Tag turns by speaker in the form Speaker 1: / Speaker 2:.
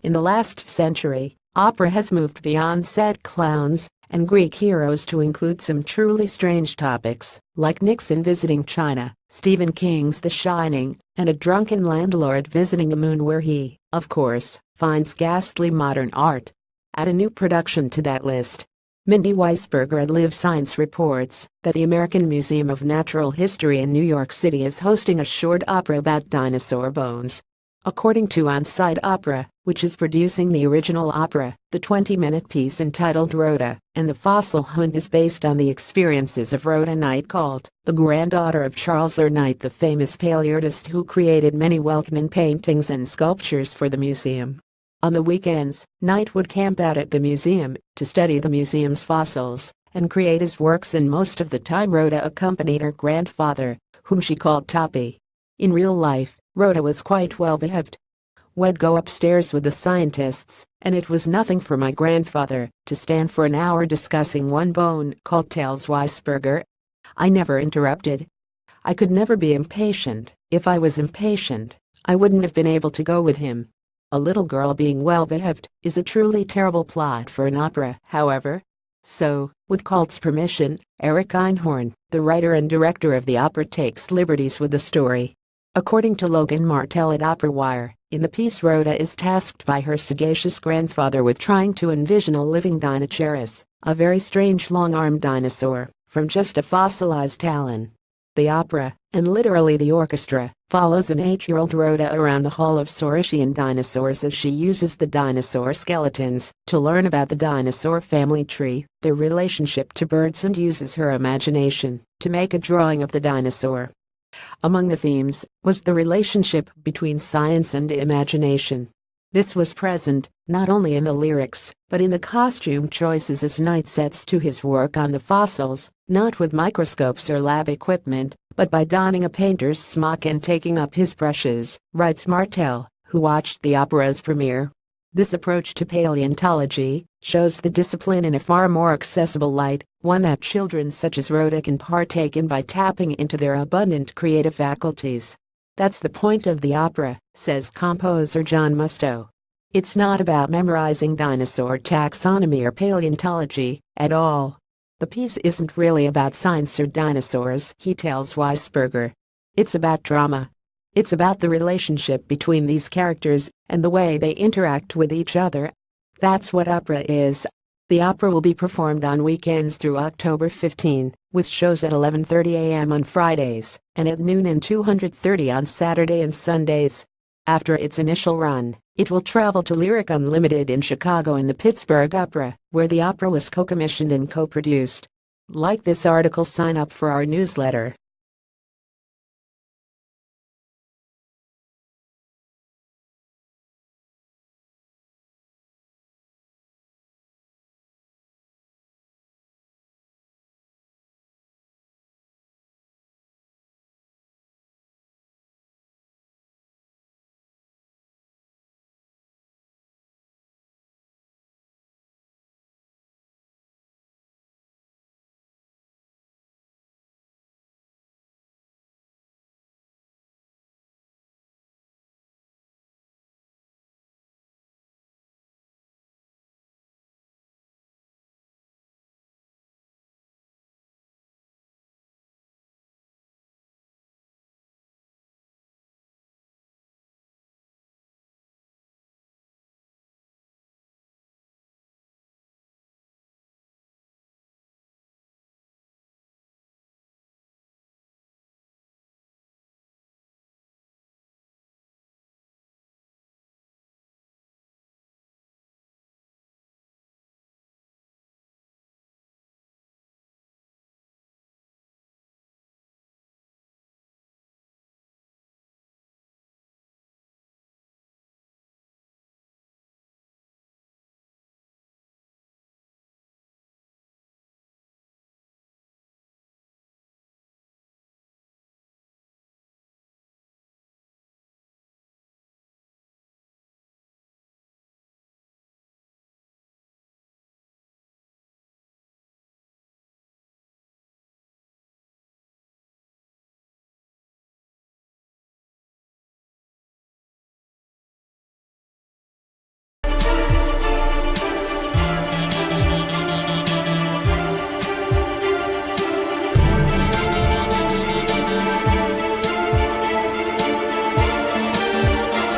Speaker 1: In the last century, opera has moved beyond sad clowns and Greek heroes to include some truly strange topics, like Nixon visiting China, Stephen King's The Shining, and a drunken landlord visiting the moon where he, of course, finds ghastly modern art. Add a new production to that list. Mindy Weisberger at Live Science reports that the American Museum of Natural History in New York City is hosting a short opera about dinosaur bones. According to On-Site Opera, which is producing the original opera, the 20-minute piece entitled Rhoda and the Fossil Hunt is based on the experiences of Rhoda Knight, called the granddaughter of Charles Knight, the famous paleartist who created many welcoming paintings and sculptures for the museum. On the weekends, Knight would camp out at the museum to study the museum's fossils and create his works, and most of the time Rhoda accompanied her grandfather, whom she called Toppy. In real life, Rhoda was quite well behaved. We'd go upstairs with the scientists, and it was nothing for my grandfather to stand for an hour discussing one bone, tells Weisberger. I never interrupted. I could never be impatient. If I was impatient, I wouldn't have been able to go with him. A little girl being well-behaved is a truly terrible plot for an opera, however. So, with Colt's permission, Eric Einhorn, the writer and director of the opera, takes liberties with the story. According to Logan Martell at Opera Wire, in the piece Rhoda is tasked by her sagacious grandfather with trying to envision a living Dinochaurus, a very strange long-armed dinosaur, from just a fossilized talon. The opera, and literally the orchestra, follows an 8-year-old Rhoda around the Hall of Saurischian dinosaurs as she uses the dinosaur skeletons to learn about the dinosaur family tree, their relationship to birds, and uses her imagination to make a drawing of the dinosaur. Among the themes was the relationship between science and imagination. This was present not only in the lyrics, but in the costume choices as Knight sets to his work on the fossils, not with microscopes or lab equipment, but by donning a painter's smock and taking up his brushes, writes Martell, who watched the opera's premiere. This approach to paleontology shows the discipline in a far more accessible light, one that children such as Rhoda can partake in by tapping into their abundant creative faculties. That's the point of the opera, says composer John Musto. It's not about memorizing dinosaur taxonomy or paleontology at all. The piece isn't really about science or dinosaurs, he tells Weisberger. It's about drama. It's about the relationship between these characters and the way they interact with each other. That's what opera is. The opera will be performed on weekends through October 15, with shows at 11:30 a.m. on Fridays and at noon and 2:30 on Saturday and Sundays. After its initial run, it will travel to Lyric Unlimited in Chicago and the Pittsburgh Opera, where the opera was co-commissioned and co-produced. Like this article, sign up for our newsletter.